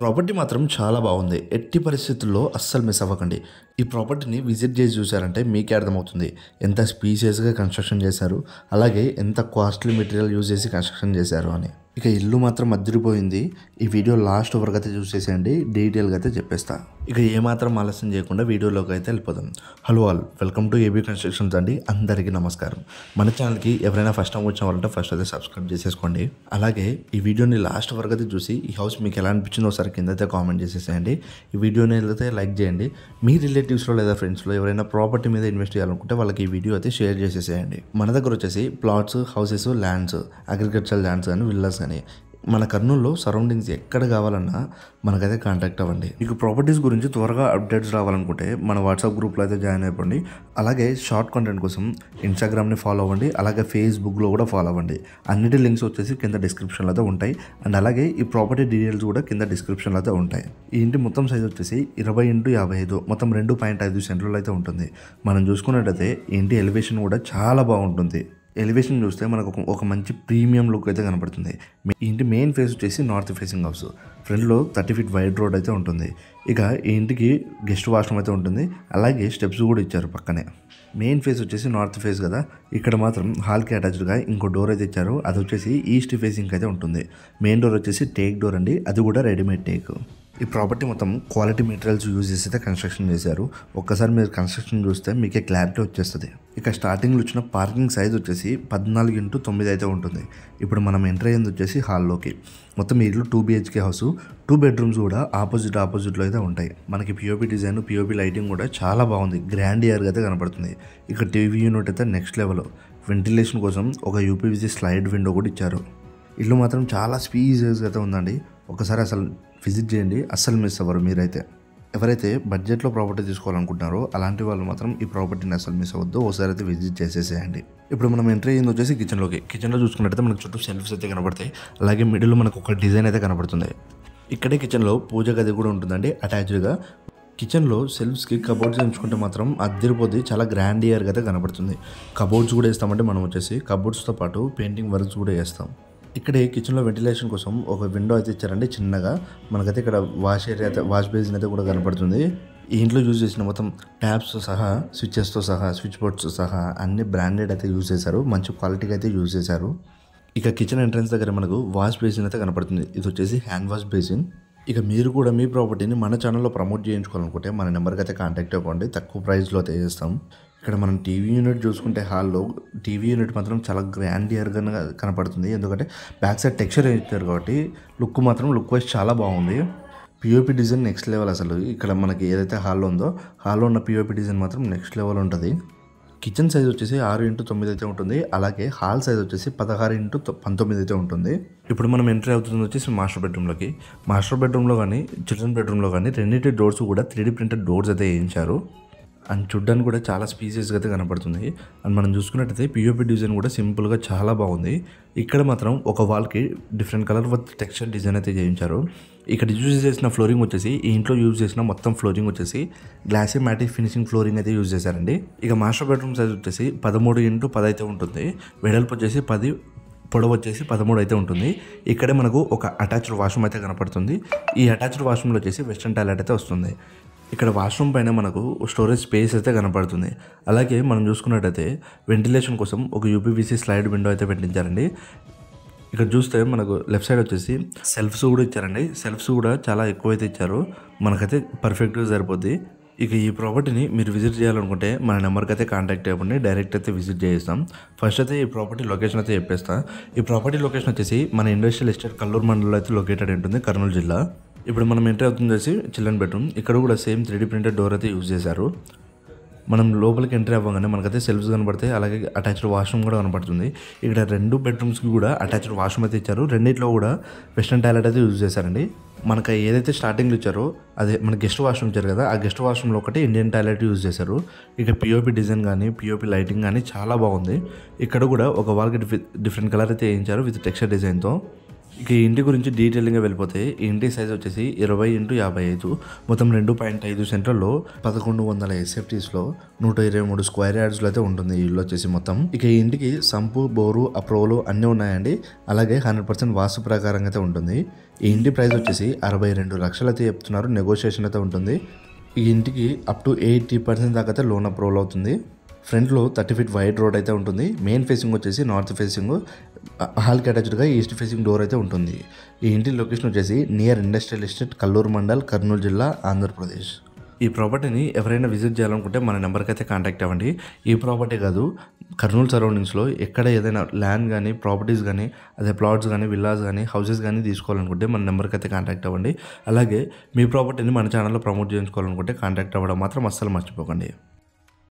Property మాత్రం చాలా బాగుంది. ఎట్టి పరిస్థితుల్లో అస్సలు మిస్ అవ్వకండి. ఈ ప్రాపర్టీని విజిట్ చేసి చూసారంటే మీకే అర్థమవుతుంది. ఎంత స్పీషియస్‌గా కన్‌స్ట్రక్షన్ చేశారు. అలాగే ఎంత కాస్ట్‌లీ మెటీరియల్ యూజ్ చేసి కన్‌స్ట్రక్షన్ చేశారు అని. ఇక ఇల్లు మాత్రం అదిరిపోయింది. ఈ వీడియో లాస్ట్ వరకు అయితే చూసేసేయండి. డీటెయిల్‌గా అయితే చెప్పేస్తా. ఇక ఏమాత్రం ఆలస్యం చేయకుండా వీడియోలోకి అయితే వెళ్ళిపోదాం. Hello all, welcome to AB constructions అండి. అందరికీ నమస్కారం. మన ఛానల్‌కి ఎవరైనా ఫస్ట్ టైం వచ్చిన వాళ్ళంటే ఫస్ట్ అయితే సబ్స్క్రైబ్ చేసేసుకోండి. అలాగే ఈ వీడియోని లాస్ట్ వరకు అయితే చూసి ఈ హౌస్ మీకు ఎలా అనిపించిందో ఒకసారి కింద అయితే కామెంట్ చేసేసేయండి. ఈ వీడియోని అయితే లైక్ చేయండి. మీ రిలేటివ్స్‌లో లేదా ఫ్రెండ్స్‌లో ఎవరైనా ప్రాపర్టీ మీద ఇన్వెస్ట్ చేయాలనుకుంటే వాళ్ళకి ఈ వీడియో అయితే షేర్ చేసేసేయండి. మన దగ్గర వచ్చేసి plots, houses, lands, agriculture lands కానీ విల్లాస్ కానీ మన కర్నూలులో సరౌండింగ్స్ ఎక్కడ కావాలన్నా మనకైతే కాంటాక్ట్ అవ్వండి. మీకు ప్రాపర్టీస్ గురించి త్వరగా అప్డేట్స్ రావాలనుకుంటే మన వాట్సాప్ గ్రూప్లో అయితే జాయిన్ అయిపోండి. అలాగే షార్ట్ కంటెంట్ కోసం ఇన్స్టాగ్రామ్ని ఫాలో అవ్వండి. అలాగే ఫేస్బుక్లో కూడా ఫాలో అవ్వండి. అన్నిటి లింక్స్ వచ్చేసి కింద డిస్క్రిప్షన్లో అయితే ఉంటాయి. అండ్ అలాగే ఈ ప్రాపర్టీ డీటెయిల్స్ కూడా కింద డిస్క్రిప్షన్లో అయితే ఉంటాయి. ఈ ఇంటి మొత్తం సైజ్ వచ్చేసి 20x55 మొత్తం 2.5 సెంట్లలో అయితే ఉంటుంది. మనం చూసుకున్నట్టయితే ఈ ఇంటి ఎలివేషన్ కూడా చాలా బాగుంటుంది. ఎలివేషన్ చూస్తే మనకు ఒక మంచి ప్రీమియం లుక్ అయితే కనపడుతుంది. ఈ ఇంటి మెయిన్ ఫేస్ వచ్చేసి నార్త్ ఫేసింగ్ హౌస్. ఫ్రంట్లో 30 ఫీట్ వైడ్ రోడ్ అయితే ఉంటుంది. ఇక ఈ ఇంటికి గెస్ట్ వాష్రూమ్ అయితే ఉంటుంది. అలాగే స్టెప్స్ కూడా ఇచ్చారు పక్కనే. మెయిన్ ఫేస్ వచ్చేసి నార్త్ ఫేస్ కదా, ఇక్కడ మాత్రం హాల్కి అటాచ్డ్గా ఇంకో డోర్ అయితే ఇచ్చారు. అది వచ్చేసి ఈస్ట్ ఫేసింగ్ అయితే ఉంటుంది. మెయిన్ డోర్ వచ్చేసి టేక్ డోర్ అండి, అది కూడా రెడీమేడ్ టేక్. ఈ ప్రాపర్టీ మొత్తం క్వాలిటీ మెటీరియల్స్ యూజ్ చేసి అయితే కన్స్ట్రక్షన్ చేశారు. ఒక్కసారి మీరు కన్స్ట్రక్షన్ చూస్తే మీకే క్లారిటీ వచ్చేస్తుంది. ఇక స్టార్టింగ్లో వచ్చిన పార్కింగ్ సైజ్ వచ్చేసి 14x9 అయితే ఉంటుంది. ఇప్పుడు మనం ఎంటర్ అయ్యింది వచ్చేసి హాల్లోకి. మొత్తం ఈ ఇల్లు 2 BHK హౌస్. 2 బెడ్రూమ్స్ కూడా ఆపోజిట్లో అయితే ఉంటాయి. మనకి పిఓపి డిజైన్, పిఓపి లైటింగ్ కూడా చాలా బాగుంది. గ్రాండ్ ఇయర్గా అయితే కనపడుతుంది. ఇక టీవీ యూనిట్ అయితే నెక్స్ట్ లెవెల్. వెంటిలేషన్ కోసం ఒక యూపీవీసీ స్లైడ్ విండో కూడా ఇచ్చారు. ఇల్లు మాత్రం చాలా స్పీషియస్గా అయితే ఉందండి. ఒకసారి అసలు విజిట్ చేయండి, అస్సలు మిస్ అవ్వరు మీరైతే. ఎవరైతే బడ్జెట్లో ప్రాపర్టీ తీసుకోవాలనుకుంటున్నారో అలాంటి వాళ్ళు మాత్రం ఈ ప్రాపర్టీని అసలు మిస్ అవ్వద్దు. ఒకసారి అయితే విజిట్ చేసేసేయండి. ఇప్పుడు మనం ఎంట్రీ అయ్యింది వచ్చేసి కిచెన్లో చూసుకున్నట్టయితే మనకు చుట్టూ సెల్ఫ్స్ అయితే కనబడతాయి. అలాగే మిడిల్లో మనకు ఒక డిజైన్ అయితే కనబడుతుంది. ఇక్కడే కిచెన్లో పూజ గది కూడా ఉంటుందండి అటాచ్డ్గా. కిచెన్లో సెల్ఫ్స్కి కబోర్డ్స్ ఎంచుకుంటే మాత్రం అద్దరిపోద్ది. చాలా గ్రాండ్ ఇయర్గా అయితే కనబడుతుంది. కబోర్డ్స్ కూడా వేస్తామంటే మనం వచ్చేసి కబోర్డ్స్తో పాటు పెయింటింగ్ వర్క్స్ కూడా వేస్తాం. ఇక్కడే కిచెన్లో వెంటిలేషన్ కోసం ఒక విండో అయితే ఇచ్చారండి చిన్నగా. మనకైతే ఇక్కడ వాష్ ఏరియా అయితే, వాష్ బేసిన్ అయితే కూడా కనపడుతుంది. ఈ ఇంట్లో యూజ్ చేసిన మొత్తం ట్యాప్స్తో సహా, స్విచ్చెస్తో సహా, స్విచ్ బోర్డ్స్తో సహా అన్ని బ్రాండెడ్ అయితే యూజ్ చేశారు. మంచి క్వాలిటీగా అయితే యూజ్ చేశారు. ఇక కిచెన్ ఎంట్రన్స్ దగ్గర మనకు వాష్ బేసిన్ అయితే కనపడుతుంది. ఇది వచ్చేసి హ్యాండ్ వాష్ బేసిన్. ఇక మీరు కూడా మీ ప్రాపర్టీని మన ఛానల్లో ప్రమోట్ చేయించుకోవాలనుకుంటే మన నెంబర్కి అయితే కాంటాక్ట్ అవ్వండి. తక్కువ ప్రైస్లో అయితే చేస్తాం. ఇక్కడ మనం టీవీ యూనిట్ చూసుకుంటే హాల్లో టీవీ యూనిట్ మాత్రం చాలా గ్రాండ్ ఇయర్గా కనపడుతుంది. ఎందుకంటే బ్యాక్ సైడ్ టెక్స్చర్ ఇచ్చారు కాబట్టి లుక్ వైజ్ చాలా బాగుంది. పిఓపి డిజైన్ నెక్స్ట్ లెవెల్ అసలు. ఇక్కడ మనకి ఏదైతే హాల్లో ఉందో హాల్లో ఉన్న పిఓపి డిజైన్ మాత్రం నెక్స్ట్ లెవెల్ ఉంటుంది. కిచెన్ సైజ్ వచ్చేసి 6x9 అయితే ఉంటుంది. అలాగే హాల్ సైజ్ వచ్చేసి 16x19 అయితే ఉంటుంది. ఇప్పుడు మనం ఎంట్రీ అవుతుంది వచ్చేసి మాస్టర్ బెడ్రూమ్లో కానీ చిల్డ్రన్ బెడ్రూమ్లో కానీ రెండింటి డోర్స్ కూడా 3D ప్రింటెడ్ డోర్స్ అయితే వేయించారు. అండ్ చూడ్డానికి కూడా చాలా స్పీషియస్గా అయితే కనపడుతుంది. అండ్ మనం చూసుకున్నట్టయితే పిఓపి డిజైన్ కూడా సింపుల్గా చాలా బాగుంది. ఇక్కడ మాత్రం ఒక వాల్కి different colour with texture design అయితే చేయించారు. ఇక్కడ యూజ్ చేసిన ఫ్లోరింగ్ వచ్చేసి, ఈ ఇంట్లో యూజ్ చేసిన మొత్తం ఫ్లోరింగ్ వచ్చేసి గ్లాసీ మ్యాటిక్ ఫినిషింగ్ ఫ్లోరింగ్ అయితే యూజ్ చేశారండి. ఇక మాస్టర్ బెడ్రూమ్ సైజ్ వచ్చేసి 13x10 అయితే ఉంటుంది. వెడల్పు వచ్చేసి 10, పొడవు వచ్చేసి 13 అయితే ఉంటుంది. ఇక్కడే మనకు ఒక అటాచ్డ్ వాష్రూమ్ అయితే కనపడుతుంది. ఈ అటాచ్డ్ వాష్రూమ్లో వచ్చేసి వెస్టర్న్ టాయిలెట్ అయితే వస్తుంది. ఇక్కడ వాష్రూమ్ పైన మనకు స్టోరేజ్ స్పేస్ అయితే కనపడుతుంది. అలాగే మనం చూసుకున్నట్టయితే వెంటిలేషన్ కోసం ఒక యూపీవీసీ స్లైడ్ విండో అయితే పెట్టించారండి. ఇక్కడ చూస్తే మనకు లెఫ్ట్ సైడ్ వచ్చేసి సెల్ఫ్స్ కూడా ఇచ్చారండి. సెల్ఫ్స్ కూడా చాలా ఎక్కువైతే ఇచ్చారు. మనకైతే పర్ఫెక్ట్గా సరిపోద్ది. ఇక ఈ ప్రాపర్టీని మీరు విజిట్ చేయాలనుకుంటే మన నెంబర్కి అయితే కాంటాక్ట్ అవ్వండి. డైరెక్ట్ అయితే విజిట్ చేస్తాం. ఫస్ట్ అయితే ఈ ప్రాపర్టీ లొకేషన్ అయితే చెప్పేస్తాం. ఈ ప్రాపర్టీ లొకేషన్ వచ్చేసి మన ఇండస్ట్రియల్ ఎస్టేట్ కల్లూరు మండలంలో అయితే లొకేటెడ్ ఉంటుంది, కర్నూలు జిల్లా. ఇప్పుడు మనం ఎంటర్ అవుతుంది వచ్చి చిల్డ్రన్ బెడ్రూమ్. ఇక్కడ కూడా సేమ్ 3D ప్రింటెడ్ డోర్ అయితే యూజ్ చేశారు. మనం లోపలికి ఎంట్రీ అవ్వగానే మనకైతే సెల్ఫ్స్ కనబడతాయి. అలాగే అటాచ్డ్ వాష్రూమ్ కూడా కనపడుతుంది. ఇక్కడ 2 బెడ్రూమ్స్కి కూడా అటాచ్డ్ వాష్రూమ్ అయితే ఇచ్చారు. రెండిట్లో కూడా వెస్టర్న్ టాయిలెట్ అయితే యూజ్ చేశారండి. మనకు ఏదైతే స్టార్టింగ్లో ఇచ్చారో అదే మన గెస్ట్ వాష్రూమ్ ఇచ్చారు కదా, ఆ గెస్ట్ వాష్రూమ్లో ఒకటి ఇండియన్ టాయిలెట్ యూజ్ చేశారు. ఇక పిఓపి డిజైన్ కానీ పిఓపి లైటింగ్ కానీ చాలా బాగుంది. ఇక్కడ కూడా ఒక వాల్కి డిఫరెంట్ కలర్ అయితే వేయించారు విత్ టెక్స్చర్ డిజైన్తో. ఇక ఈ ఇంటి గురించి డీటెయిలింగ్గా వెళ్ళిపోతే ఈ ఇంటి సైజ్ వచ్చేసి 20x55 మొత్తం 2.5 సెంట్లలో 1100 ఎస్ఎఫ్టీస్లో 123 స్క్వేర్ యార్డ్స్లో అయితే ఉంటుంది ఈ ఇల్లు వచ్చేసి మొత్తం. ఇక ఈ ఇంటికి సంపు బోరు అప్రూవల్ అన్నీ ఉన్నాయండి. అలాగే 100% వాస్తు ప్రకారంగా అయితే ఉంటుంది. ఈ ఇంటి ప్రైస్ వచ్చేసి 62 లక్షలు అయితే చెప్తున్నారు. నెగోషియేషన్ అయితే ఉంటుంది. ఈ ఇంటికి అప్ టు 80% దాకా అయితే లోన్ అప్రూవల్ అవుతుంది. ఫ్రంట్లో 30 ఫీట్ వైడ్ రోడ్ అయితే ఉంటుంది. మెయిన్ ఫేసింగ్ వచ్చేసి నార్త్ ఫేసింగ్, హాల్కి అటాచ్డ్గా ఈస్ట్ ఫేసింగ్ డోర్ అయితే ఉంటుంది. ఈ ఇంటి లొకేషన్ వచ్చేసి near industrial estate, Kallur mandal, Kurnool జిల్లా, ఆంధ్రప్రదేశ్. ఈ ప్రాపర్టీని ఎవరైనా విజిట్ చేయాలనుకుంటే మన నెంబర్కి అయితే కాంటాక్ట్ అవ్వండి. ఈ ప్రాపర్టీ కాదు, కర్నూలు సరౌండింగ్స్లో ఎక్కడ ఏదైనా ల్యాండ్ కానీ, ప్రాపర్టీస్ కానీ, అదే ప్లాట్స్ కానీ, విల్లాస్ కానీ, హౌసెస్ కానీ తీసుకోవాలనుకుంటే మన నెంబర్కి అయితే కాంటాక్ట్ అవ్వండి. అలాగే మీ ప్రాపర్టీని మన ఛానల్లో ప్రమోట్ చేయించుకోవాలనుకుంటే కాంటాక్ట్ అవ్వడం మాత్రం అస్సలు మర్చిపోకండి.